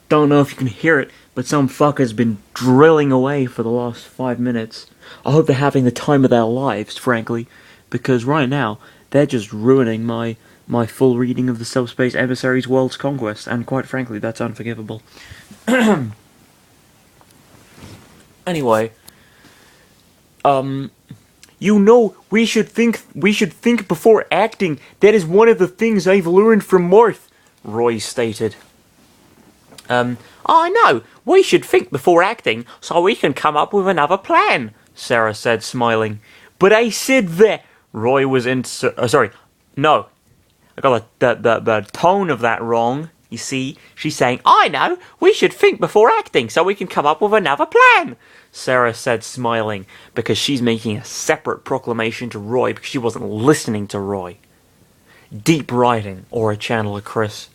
Don't know if you can hear it, but some fucker's been drilling away for the last 5 minutes. I hope they're having the time of their lives, frankly, because right now, they're just ruining my full reading of the Subspace Emissary's World's Conquest, and quite frankly, that's unforgivable. Anyway, you know, we should think before acting. That is one of the things I've learned from Marth, Roy stated. I know, we should think before acting, so we can come up with another plan, Sarah said, smiling. But I said that, Roy was sorry, no, I got the tone of that wrong, you see. She's saying, I know, we should think before acting, so we can come up with another plan, Sarah said, smiling, because she's making a separate proclamation to Roy, because she wasn't listening to Roy. Deep writing, or a channeler Chris.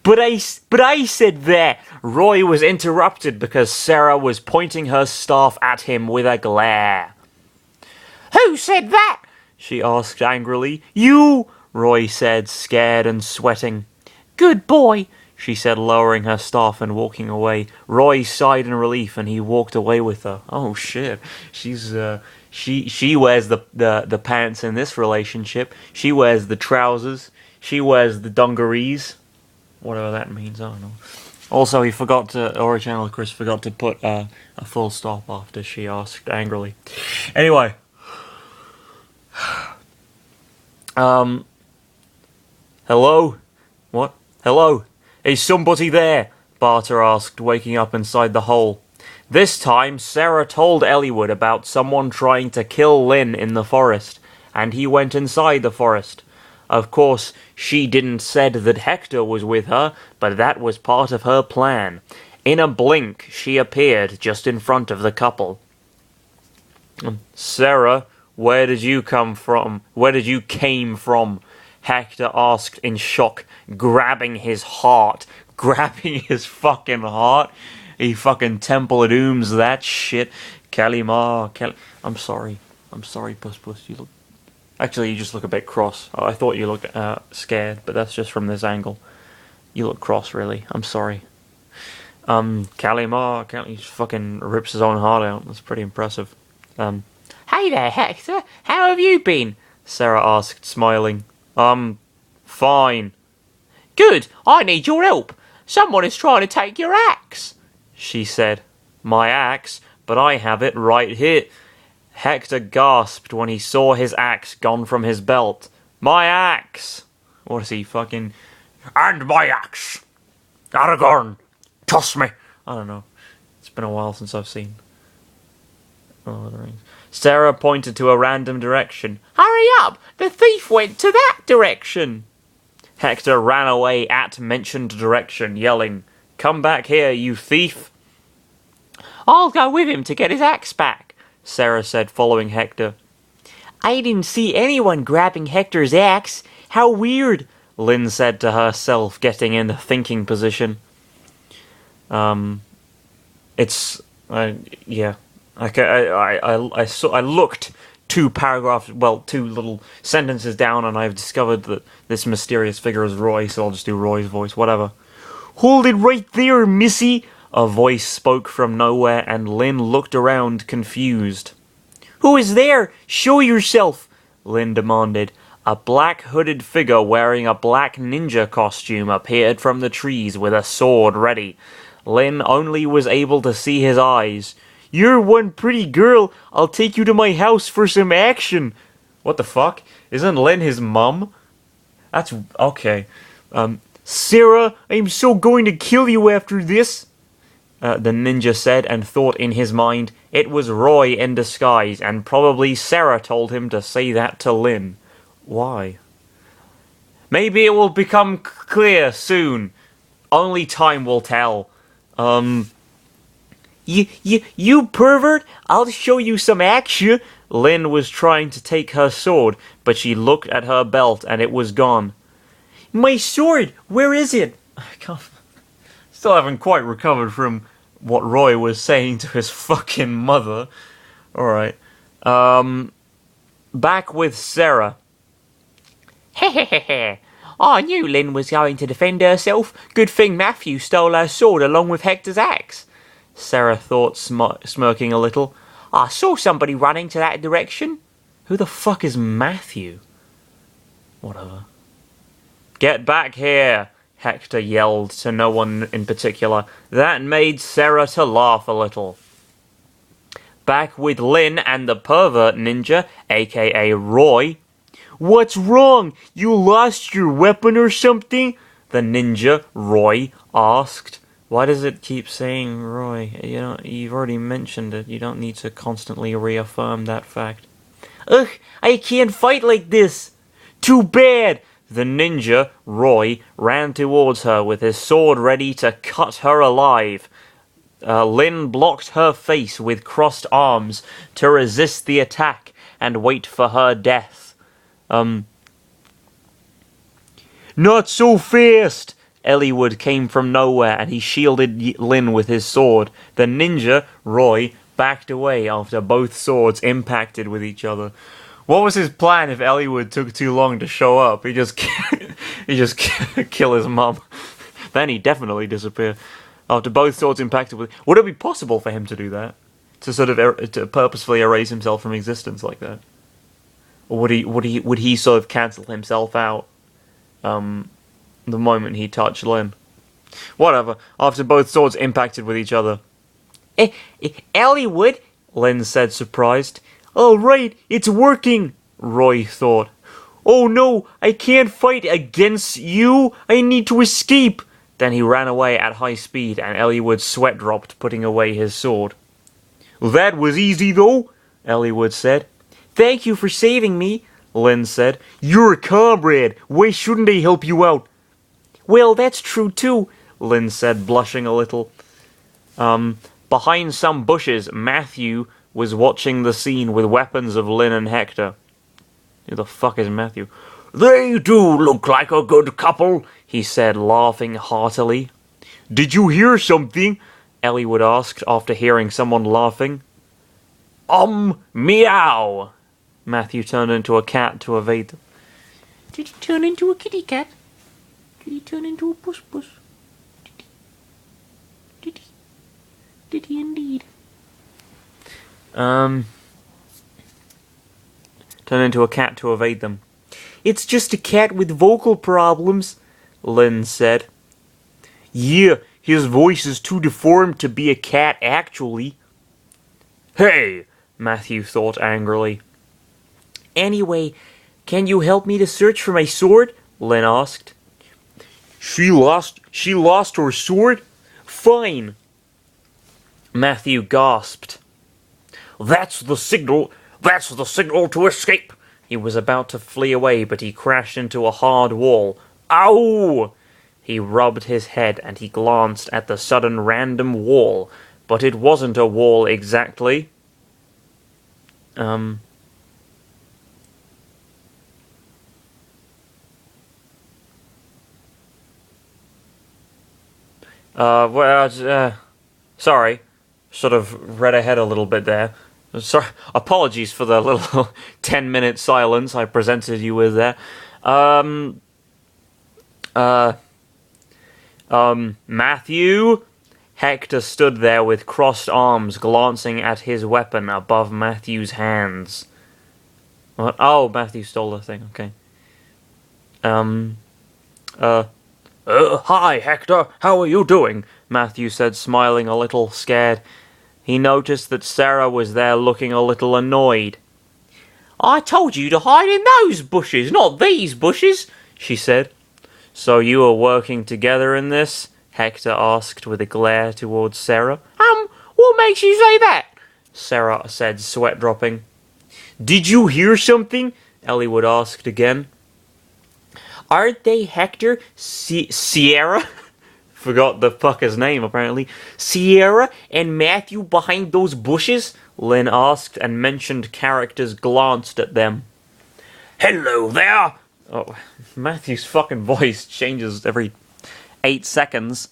But I said that. Roy was interrupted because Sarah was pointing her staff at him with a glare. Who said that? She asked angrily. You, Roy said, scared and sweating. Good boy, she said, lowering her staff and walking away. Roy sighed in relief and he walked away with her. Oh shit. She's she wears the pants in this relationship. She wears the trousers. She wears the dungarees. Whatever that means, I don't know. Also, Channel Chris forgot to put a full stop after she asked angrily. Anyway. Hello? What? Hello? Is somebody there? Barter asked, waking up inside the hole. This time, Sarah told Eliwood about someone trying to kill Lynn in the forest, and he went inside the forest. Of course, she didn't said that Hector was with her, but that was part of her plan. In a blink, she appeared just in front of the couple. Sarah, where did you come from? Where did you came from? Hector asked in shock, grabbing his heart. Grabbing his fucking heart? He fucking Temple Dooms that shit. I'm sorry, Puss Puss, you look... Actually, you just look a bit cross. I thought you looked scared, but that's just from this angle. You look cross, really. I'm sorry. Calimar, he just fucking rips his own heart out. That's pretty impressive. Hey there, Hector. How have you been? Sarah asked, smiling. Fine. Good. I need your help. Someone is trying to take your axe, she said. My axe? But I have it right here. Hector gasped when he saw his axe gone from his belt. My axe! What is he, fucking... And my axe! Aragorn! Toss me! I don't know. It's been a while since I've seen Lord of the Rings. Sarah pointed to a random direction. Hurry up! The thief went to that direction! Hector ran away at mentioned direction, yelling, Come back here, you thief! I'll go with him to get his axe back, Sarah said, following Hector. I didn't see anyone grabbing Hector's axe. How weird, Lynn said to herself, getting in the thinking position. Yeah. I looked two little sentences down, and I've discovered that this mysterious figure is Roy, so I'll just do Roy's voice, whatever. Hold it right there, missy! A voice spoke from nowhere, and Lynn looked around, confused. Who is there? Show yourself, Lynn demanded. A black hooded figure wearing a black ninja costume appeared from the trees with a sword ready. Lynn only was able to see his eyes. You're one pretty girl. I'll take you to my house for some action. What the fuck? Isn't Lynn his mum? That's... okay. Sarah, I'm so going to kill you after this. The ninja said, and thought in his mind, it was Roy in disguise, and probably Sarah told him to say that to Lynn. Why? Maybe it will become clear soon. Only time will tell. You pervert! I'll show you some action! Lynn was trying to take her sword, but she looked at her belt and it was gone. My sword! Where is it? Still haven't quite recovered from what Roy was saying to his fucking mother. Alright. Back with Sarah. Hehehe. I knew Lynn was going to defend herself. Good thing Matthew stole her sword along with Hector's axe, Sarah thought, smirking a little. I saw somebody running to that direction. Who the fuck is Matthew? Whatever. Get back here, Hector yelled to no one in particular. That made Sarah to laugh a little. Back with Lynn and the pervert ninja, aka Roy. What's wrong? You lost your weapon or something? The ninja, Roy, asked. Why does it keep saying Roy? You've already mentioned it. You don't need to constantly reaffirm that fact. Ugh, I can't fight like this. Too bad. The ninja, Roy, ran towards her with his sword ready to cut her alive. Lynn blocked her face with crossed arms to resist the attack and wait for her death. Not so fast! Eliwood came from nowhere and he shielded Lynn with his sword. The ninja, Roy, backed away after both swords impacted with each other. What was his plan if Eliwood took too long to show up? He just kill his mum. Then he'd definitely disappear. After both swords impacted with... Would it be possible for him to do that? To sort of to purposefully erase himself from existence like that? Or would he sort of cancel himself out the moment he touched Lynn? Whatever. After both swords impacted with each other. Eliwood, Lynn said, surprised. All right, it's working, Roy thought. Oh no, I can't fight against you. I need to escape. Then he ran away at high speed and Eliwood's sweat dropped, putting away his sword. That was easy though, Eliwood said. Thank you for saving me, Lynn said. You're a comrade. Why shouldn't I help you out? Well, that's true too, Lynn said, blushing a little. Behind some bushes, Matthew was watching the scene with weapons of Lynn and Hector. Who the fuck is Matthew? They do look like a good couple, he said, laughing heartily. Did you hear something? Eliwood asked after hearing someone laughing. Meow! Matthew turned into a cat to evade them. Did he turn into a kitty cat? Did he turn into a puss puss? Did he indeed? Turn into a cat to evade them. It's just a cat with vocal problems, Lynn said. Yeah, his voice is too deformed to be a cat, actually. Hey, Matthew thought angrily. Anyway, can you help me to search for my sword? Lynn asked. She lost her sword? Fine. Matthew gasped. That's the signal to escape. He was about to flee away, but he crashed into a hard wall. Ow! He rubbed his head and he glanced at the sudden random wall, but it wasn't a wall exactly. Sorry. Sort of read ahead a little bit there. Sorry, apologies for the little 10-minute silence I presented you with there. Matthew? Hector stood there with crossed arms, glancing at his weapon above Matthew's hands. What? Oh, Matthew stole the thing, okay. Hi, Hector, how are you doing? Matthew said, smiling a little scared. He noticed that Sarah was there looking a little annoyed. I told you to hide in those bushes, not these bushes, she said. So you were working together in this? Hector asked with a glare towards Sarah. What makes you say that? Sarah said, sweat dropping. Did you hear something? Eliwood asked again. Aren't they Hector, Sierra? Forgot the fucker's name, apparently. Sierra and Matthew behind those bushes? Lynn asked and mentioned characters glanced at them. Hello there! Oh, Matthew's fucking voice changes every 8 seconds.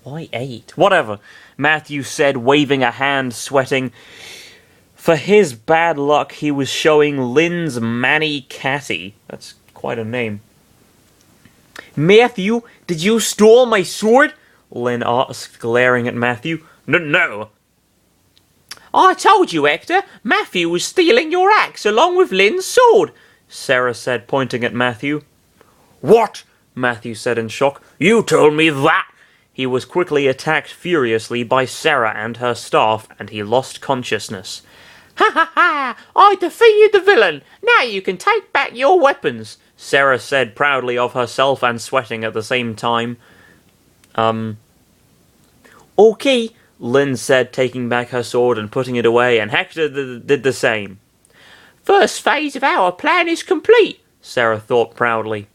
Why 8? Whatever. Matthew said, waving a hand, sweating. For his bad luck, he was showing Lynn's Manny Catty. That's quite a name. Matthew, did you steal my sword? Lynn asked, glaring at Matthew. No. I told you, Hector, Matthew was stealing your axe along with Lynn's sword, Sarah said, pointing at Matthew. What? Matthew said in shock. You told me that! He was quickly attacked furiously by Sarah and her staff, and he lost consciousness. Ha ha ha! I defeated the villain! Now you can take back your weapons, Sarah said proudly of herself and sweating at the same time. Okay, Lynn said, taking back her sword and putting it away, and Hector did the same. First phase of our plan is complete, Sarah thought proudly.